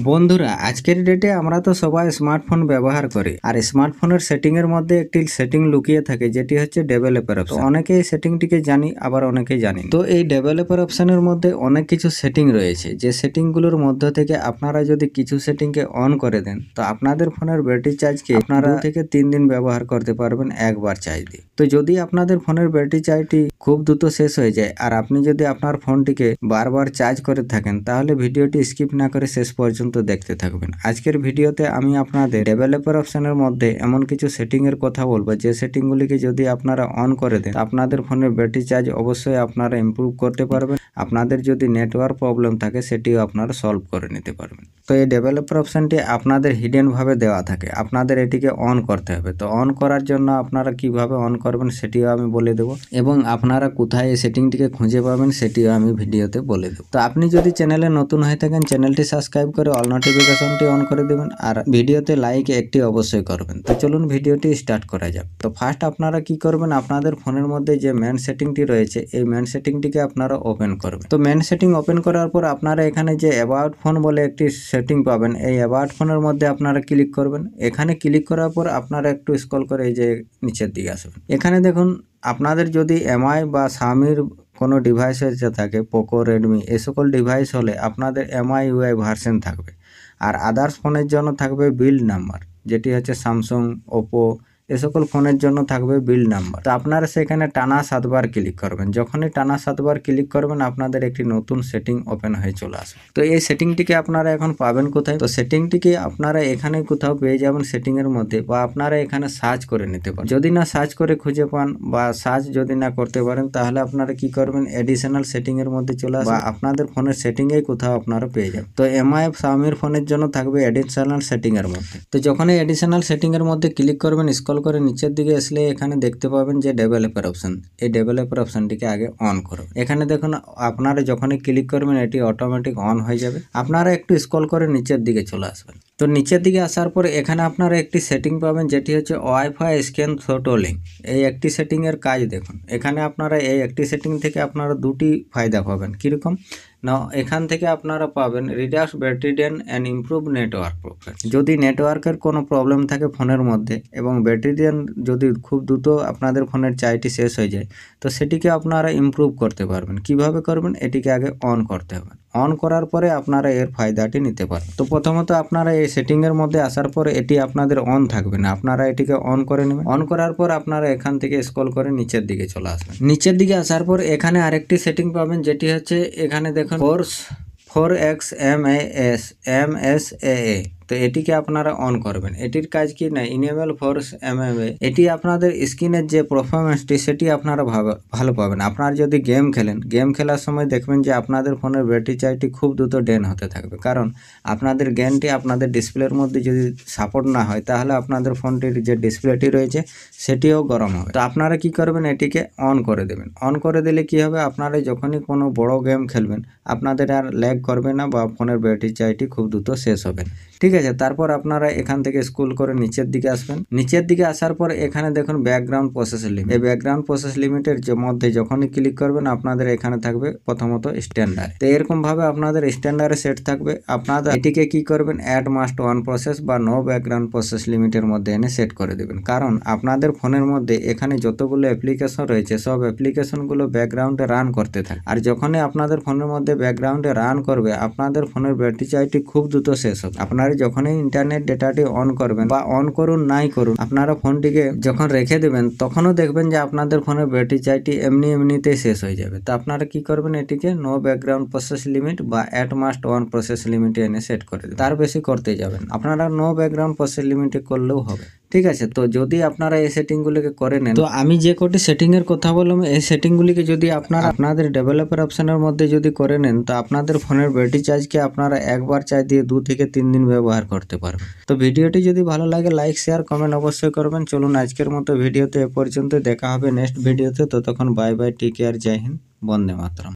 বন্ধুরা, আজকের ডেটে আমরা তো সবাই স্মার্টফোন ব্যবহার করি, আর স্মার্টফোনের সেটিং এর মধ্যে একটি সেটিং লুকিয়ে থাকে, যেটি হচ্ছে ডেভেলপার অপশন। অনেকে এই সেটিংটিকে জানি, আবার অনেকেই জানি না। তো এই ডেভেলপার অপশনের মধ্যে অনেক কিছু সেটিং রয়েছে, যে সেটিংগুলোর মধ্যে থেকে আপনারা যদি কিছু সেটিংকে অন করে দেন, তো আপনাদের ফোনের ব্যাটারি চার্জকে আপনারা 2 থেকে 3 দিন ব্যবহার করতে পারবেন একবার চার্জ দিয়ে। তো যদি আপনাদের ফোনের ব্যাটারি চার্জটি খুব দ্রুত শেষ হয়ে যায়, আর আপনি যদি আপনার ফোনটিকে বারবার চার্জ করে থাকেন, তাহলে ভিডিওটি স্কিপ না করে শেষ পর্যন্ত দেখতে থাকবেন। আজকের ভিডিওতে আমি আপনাদের ডেভেলপার অপশনের মধ্যে এমন কিছু সেটিং এর কথা বলবো, যে সেটিংগুলিকে যদি আপনারা অন করে দেন, আপনাদের ফোনের ব্যাটারি চার্জ অবশ্যই আপনারা ইমপ্রুভ করতে পারবেন। আপনাদের যদি নেটওয়ার্ক প্রবলেম থাকে, সেটিও আপনারা সলভ করে নিতে পারবেন। তো এই ডেভেলপার অপশনটি আপনাদের হিডেন ভাবে দেওয়া থাকে, আপনাদের এটিকে অন করতে হবে। তো অন করার জন্য আপনারা কিভাবে অন করবেন সেটিও আমি বলে দেব, এবং আপনারা কোথায় এই সেটিংটিকে খুঁজে পাবেন সেটিও আমি ভিডিওতে বলে দেব। তো আপনি যদি চ্যানেলে নতুন হয়ে থাকেন, চ্যানেলটি সাবস্ক্রাইব করে অল নোটিফিকেশনটি অন করে দেবেন, আর ভিডিওতে লাইক একটি অবশ্যই করবেন। তো চলুন ভিডিওটি স্টার্ট করা যাক। তো ফার্স্ট আপনারা কি করবেন, আপনাদের ফোনের মধ্যে যে মেন সেটিংটি রয়েছে, এই মেন সেটিংটিকে আপনারা ওপেন করবেন। তো মেন সেটিং ওপেন করার পর আপনারা এখানে যে অ্যাবাউট ফোন বলে একটি সেটিং পাবেন, এই অ্যাবাউট ফোনের মধ্যে আপনারা ক্লিক করবেন। এখানে ক্লিক করার পর আপনারা একটু স্ক্রল করে এই যে নিচের দিকে আসবেন। এখানে দেখুন, আপনাদের যদি এমআই বা শাওমির কোনো ডিভাইস হয়ে থাকে, পোকো, রেডমি, এই সকল ডিভাইস হলে আপনাদের এমআই ইউআই ভার্সন থাকবে, আর আদার্স ফোনের জন্য থাকবে বিল্ড নাম্বার, যেটি হচ্ছে স্যামসাং, ওপো, এ সকল ফোনের জন্য থাকবে বিল্ড নাম্বার। তো আপনারা সেখানে টানা 7 বার ক্লিক করবেন। যখনই টানা 7 বার ক্লিক করবেন, আপনাদের একটি নতুন সেটিং ওপেন হয়ে চলে আসবে। তো এই সেটিংটিকে আপনারা এখন পাবেন কোথায়? তো সেটিংটিকে আপনারা এখানে কোথাও পেয়ে যাবেন সেটিং এর মধ্যে, বা আপনারা এখানে সার্চ করে নিতে পারেন। যদি না সার্চ করে খুঁজে পান, বা সার্চ যদি না করতে পারেন, তাহলে আপনারা কি করবেন, এডিশনাল সেটিং এর মধ্যে চলে আসবেন, বা আপনাদের ফোনের সেটিং এ কোথাও আপনারা পেয়ে যাবেন। তো এমআই, শাওমির ফোনের জন্য থাকবে এডিশনাল সেটিং এর মধ্যে। তো যখন এই এডিশনাল সেটিং এর মধ্যে ক্লিক করবেন, স্ক্রল করে নিচের দিকে আসলে এখানে দেখতে পাবেন যে ডেভেলপার অপশন। এই ডেভেলপার অপশনটিকে আগে অন করুন। এখানে দেখুন, আপনারা যখনই ক্লিক করবেন, এটি অটোমেটিক অন হয়ে যাবে। আপনারা একটু স্ক্রল করে নিচের দিকে চলে আসবেন। তো নিচের দিকে আসার পর এখানে আপনারা একটি সেটিং পাবেন, যেটি হচ্ছে ওয়াইফাই স্ক্যান থ্রোটলিং। এই একটি সেটিং এর কাজ দেখুন। এখানে আপনারা এই একটি সেটিং থেকে আপনারা দুটি ফায়দা পাবেন। কিরকম না, এখান থেকে আপনারা পাবেন reduce battery drain and improve network profile. যদি নেটওয়ার্কের কোনো প্রবলেম থাকে ফোনের মধ্যে, এবং ব্যাটারি ড্রেন যদি খুব দ্রুত আপনাদের ফোনের চার্জটি শেষ হয়ে যায়, তো সেটিকে আপনারা ইমপ্রুভ করতে পারবেন। কিভাবে করবেন, এটিকে আগে অন করতে হবে। অন করার পরে আপনারা এর ফায়দাটি নিতে পারেন। তো প্রথমত আপনারা এই সেটিং এর মধ্যে আসার পর এটি আপনাদের অন থাকবে না, আপনারা এটিকে অন করে নেবেন। অন করার পর আপনারা এখান থেকে স্ক্রল করে নিচের দিকে চলে আসবেন। নিচের দিকে আসার পর এখানে আরেকটি সেটিং পাবেন, যেটি হচ্ছে এখানে দেখুন ফোর্স 4xMAS তো এটিকে আপনারা অন করবেন। এটির কাজ কি না, ইনেবল ফোর্স MMA। এটি আপনাদের স্ক্রিনের যে পারফরমেন্সটি, সেটি আপনারা ভালো পাবেন। আপনারা যদি গেম খেলেন, গেম খেলার সময় দেখবেন যে আপনাদের ফোনের ব্যাটারি চার্জটি খুব দ্রুত ড্রেন হতে থাকবে, কারণ আপনাদের গেমটি আপনাদের ডিসপ্লের মধ্যে যদি সাপোর্ট না হয়, তাহলে আপনাদের ফোনটির যে ডিসপ্লেটি রয়েছে সেটিও গরম হবে। তো আপনারা কি করবেন, এটিকে অন করে দেবেন। অন করে দিলে কি হবে, আপনারা যখনই কোনো বড় গেম খেলবেন, আপনাদের আর ল্যাগ করবে না, বা ফোনের ব্যাটারি চার্জটি খুব দ্রুত শেষ হবে। ঠিক আছে, তারপর আপনারা এখান থেকে স্ক্রল করে নিচের দিকে আসবেন। নিচের দিকে আসার পর এখানে দেখুন ব্যাকগ্রাউন্ড প্রসেস লিমিট। এই ব্যাকগ্রাউন্ড প্রসেস লিমিটের মধ্যে যখনই ক্লিক করবেন, আপনাদের এখানে থাকবে প্রথমত স্ট্যান্ডার্ড। তো এরকম ভাবে আপনাদের স্ট্যান্ডার্ডে সেট থাকবে। আপনারা এটিকে কি করবেন, অ্যাড মাস্ট ওয়ান প্রসেস বা নো ব্যাকগ্রাউন্ড প্রসেস লিমিটের মধ্যে এনে সেট করে দেবেন। কারণ আপনাদের ফোনের মধ্যে এখানে যতগুলো অ্যাপ্লিকেশন রয়েছে, সব অ্যাপ্লিকেশনগুলো ব্যাকগ্রাউন্ডে রান করতে থাকে, আর যখনই আপনাদের ফোনের মধ্যে ব্যাকগ্রাউন্ডে রান করবে, আপনাদের ফোনের ব্যাটারি চার্জটি খুব দ্রুত শেষ হবে। আপনারা যখনই ইন্টারনেট ডেটাটি অন করবেন, বা অন করুন নাই করুন, আপনারা ফোনটিকে যখন রেখে দেবেন, তখনও দেখবেন যে আপনাদের ফোনের ব্যাটারি চার্জটি এমনিতেই শেষ হয়ে যাবে। তো আপনারা কি করবেন, এটিকে নো ব্যাকগ্রাউন্ড প্রসেস লিমিট বা অ্যাট মাস্ট ওয়ান প্রসেস লিমিটে এনে সেট করে দেবেন। তার বেশি করতে যাবেন, আপনারা নো ব্যাকগ্রাউন্ড প্রসেস লিমিটে করলেও হবে। ঠিক আছে, তো যদি আপনারা এই সেটিংগুলিকে করে নেন, তো আমি যে কটি সেটিং এর কথা বললাম, এই সেটিংগুলিকে যদি আপনারা আপনাদের ডেভেলপার অপশনের মধ্যে যদি করে নেন, তো আপনাদের ফোনের ব্যাটারি চার্জকে আপনারা একবার চার্জ দিয়ে 2 থেকে 3 দিন ব্যবহার করতে পারবেন। তো ভিডিওটি যদি ভালো লাগে, লাইক, শেয়ার, কমেন্ট অবশ্যই করবেন। চলুন আজকের মতো ভিডিওতে এ পর্যন্ত, দেখা হবে নেক্সট ভিডিওতে। ততক্ষণ বাই বাই, টেক কেয়ার, জয় হিন্দ, বন্দে মাতরম।